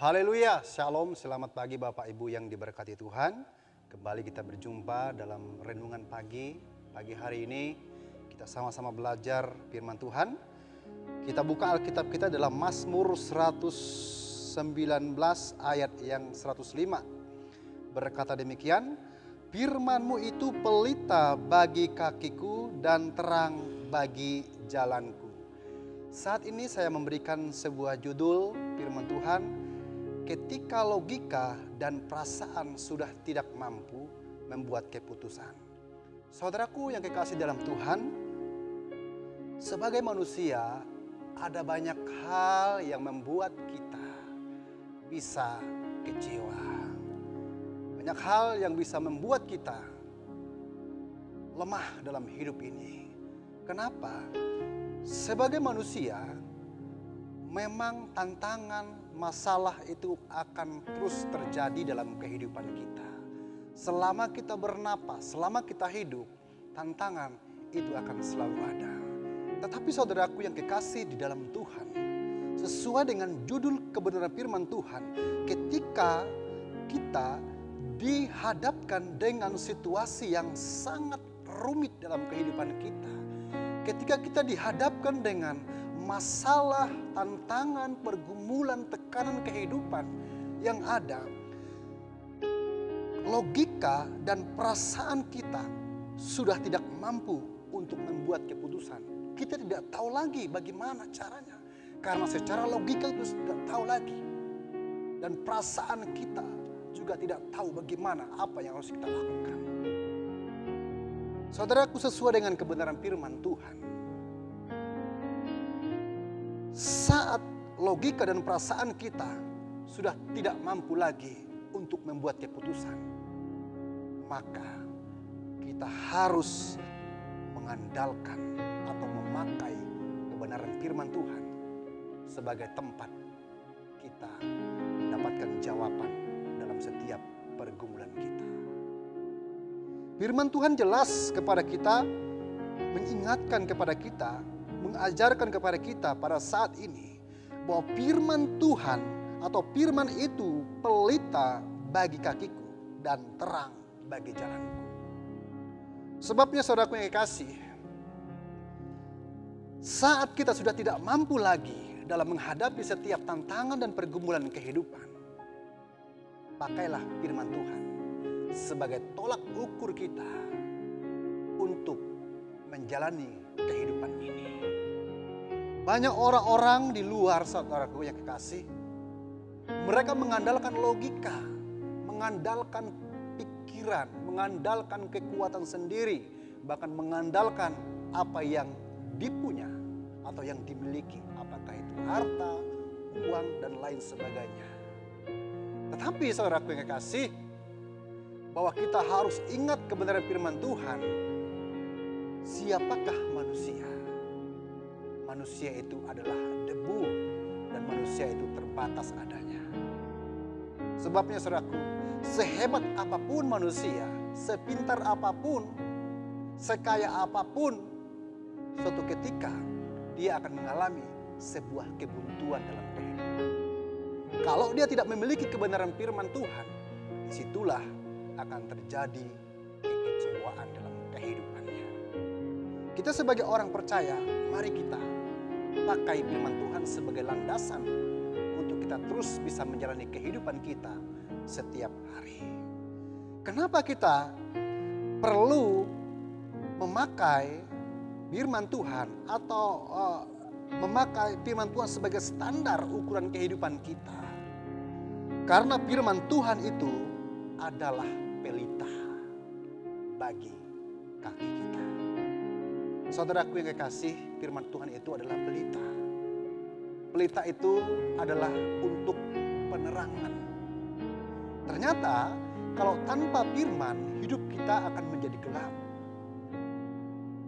Haleluya, shalom, selamat pagi Bapak Ibu yang diberkati Tuhan. Kembali kita berjumpa dalam renungan pagi hari ini. Kita sama-sama belajar firman Tuhan. Kita buka Alkitab kita dalam Mazmur 119 ayat yang 105. Berkata demikian, firman-Mu itu pelita bagi kakiku dan terang bagi jalanku. Saat ini saya memberikan sebuah judul firman Tuhan, ketika logika dan perasaan sudah tidak mampu membuat keputusan. Saudaraku yang kekasih dalam Tuhan, sebagai manusia ada banyak hal yang membuat kita bisa kecewa. Banyak hal yang bisa membuat kita lemah dalam hidup ini. Kenapa? Sebagai manusia, memang tantangan, masalah itu akan terus terjadi dalam kehidupan kita. Selama kita bernapas, selama kita hidup, tantangan itu akan selalu ada. Tetapi saudaraku yang kekasih di dalam Tuhan, sesuai dengan judul kebenaran firman Tuhan, ketika kita dihadapkan dengan situasi yang sangat rumit dalam kehidupan kita, ketika kita dihadapkan dengan masalah, tantangan, pergumulan, tekanan kehidupan yang ada, logika dan perasaan kita sudah tidak mampu untuk membuat keputusan. Kita tidak tahu lagi bagaimana caranya, karena secara logika itu tidak tahu lagi, dan perasaan kita juga tidak tahu bagaimana apa yang harus kita lakukan. Saudaraku, sesuai dengan kebenaran firman Tuhan, saat logika dan perasaan kita sudah tidak mampu lagi untuk membuat keputusan, maka kita harus mengandalkan atau memakai kebenaran firman Tuhan sebagai tempat kita mendapatkan jawaban dalam setiap pergumulan kita. Firman Tuhan jelas kepada kita, mengingatkan kepada kita, mengajarkan kepada kita pada saat ini bahwa firman Tuhan atau firman itu pelita bagi kakiku dan terang bagi jalanku. Sebabnya saudaraku yang kekasih, saat kita sudah tidak mampu lagi dalam menghadapi setiap tantangan dan pergumulan kehidupan, pakailah firman Tuhan sebagai tolak ukur kita untuk menjalani kehidupan ini. Banyak orang-orang di luar, saudaraku yang kekasih, mereka mengandalkan logika, mengandalkan pikiran, mengandalkan kekuatan sendiri, bahkan mengandalkan apa yang dipunya atau yang dimiliki, apakah itu harta, uang, dan lain sebagainya. Tetapi saudaraku yang kekasih, bahwa kita harus ingat kebenaran firman Tuhan. Siapakah manusia? Manusia itu adalah debu dan manusia itu terbatas adanya. Sebabnya saudaraku, sehebat apapun manusia, sepintar apapun, sekaya apapun, suatu ketika dia akan mengalami sebuah kebuntuan dalam kehidupan. Kalau dia tidak memiliki kebenaran firman Tuhan, disitulah akan terjadi kekecewaan dalam kehidupannya. Kita sebagai orang percaya, mari kita pakai firman Tuhan sebagai landasan untuk kita terus bisa menjalani kehidupan kita setiap hari. Kenapa kita perlu memakai firman Tuhan atau memakai firman Tuhan sebagai standar ukuran kehidupan kita? Karena firman Tuhan itu adalah pelita bagi kaki kita. Saudaraku yang kekasih, firman Tuhan itu adalah pelita. Pelita itu adalah untuk penerangan. Ternyata kalau tanpa firman, hidup kita akan menjadi gelap.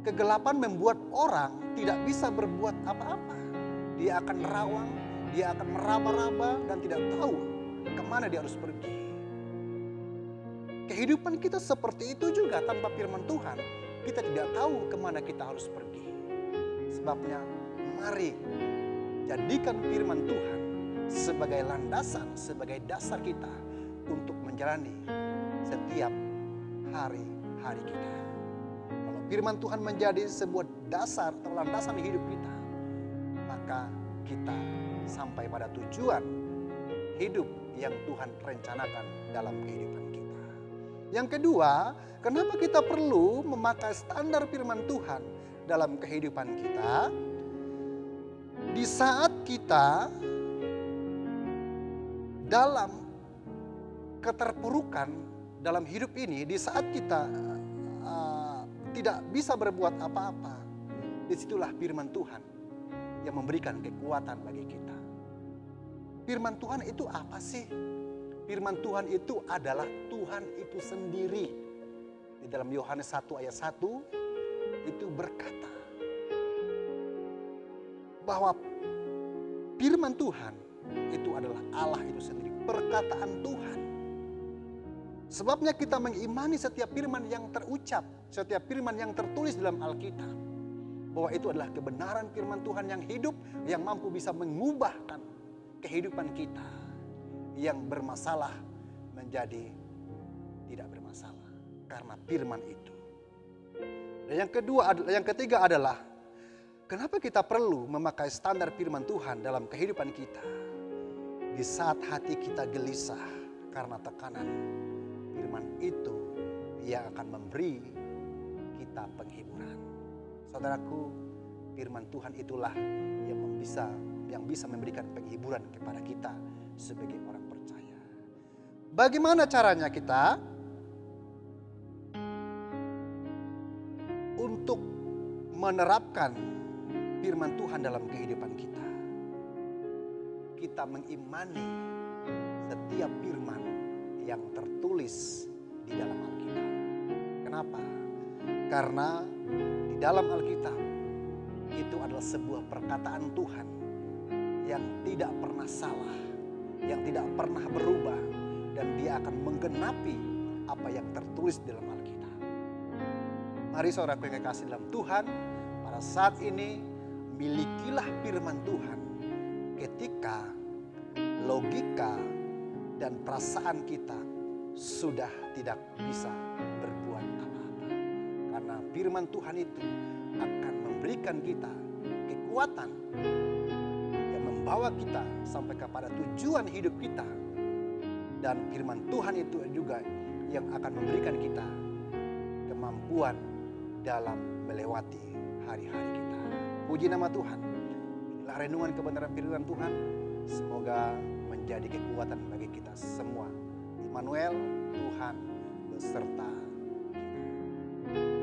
Kegelapan membuat orang tidak bisa berbuat apa-apa. Dia akan nerawang, dia akan meraba-raba dan tidak tahu kemana dia harus pergi. Kehidupan kita seperti itu juga tanpa firman Tuhan. Kita tidak tahu kemana kita harus pergi. Sebabnya mari jadikan firman Tuhan sebagai landasan, sebagai dasar kita untuk menjalani setiap hari-hari kita. Kalau firman Tuhan menjadi sebuah dasar atau landasan hidup kita, maka kita sampai pada tujuan hidup yang Tuhan rencanakan dalam kehidupan kita. Yang kedua, kenapa kita perlu memakai standar firman Tuhan dalam kehidupan kita? Di saat kita dalam keterpurukan dalam hidup ini, di saat kita tidak bisa berbuat apa-apa, disitulah firman Tuhan yang memberikan kekuatan bagi kita. Firman Tuhan itu apa sih? Firman Tuhan itu adalah Tuhan itu sendiri. Di dalam Yohanes 1 ayat 1 itu berkata bahwa firman Tuhan itu adalah Allah itu sendiri, perkataan Tuhan. Sebabnya kita mengimani setiap firman yang terucap, setiap firman yang tertulis dalam Alkitab, bahwa itu adalah kebenaran firman Tuhan yang hidup, yang mampu bisa mengubahkan kehidupan kita yang bermasalah menjadi tidak bermasalah karena firman itu. Dan yang ketiga adalah kenapa kita perlu memakai standar firman Tuhan dalam kehidupan kita. Di saat hati kita gelisah karena tekanan, firman itu yang akan memberi kita penghiburan. Saudaraku, firman Tuhan itulah yang bisa memberikan penghiburan kepada kita sebagai orang percaya. Bagaimana caranya kita untuk menerapkan firman Tuhan dalam kehidupan kita? Kita mengimani setiap firman yang tertulis di dalam Alkitab. Kenapa? Karena di dalam Alkitab itu adalah sebuah perkataan Tuhan yang tidak pernah salah, yang tidak pernah berubah, dan dia akan menggenapi apa yang tertulis di dalam Alkitab. Mari saudaraku yang kekasih dalam Tuhan, pada saat ini milikilah firman Tuhan ketika logika dan perasaan kita sudah tidak bisa berbuat apa-apa. Karena firman Tuhan itu akan memberikan kita kekuatan yang membawa kita sampai kepada tujuan hidup kita. Dan firman Tuhan itu juga yang akan memberikan kita kemampuan dalam melewati hari-hari kita. Puji nama Tuhan. Inilah renungan kebenaran firman Tuhan. Semoga menjadi kekuatan bagi kita semua. Immanuel, Tuhan beserta kita.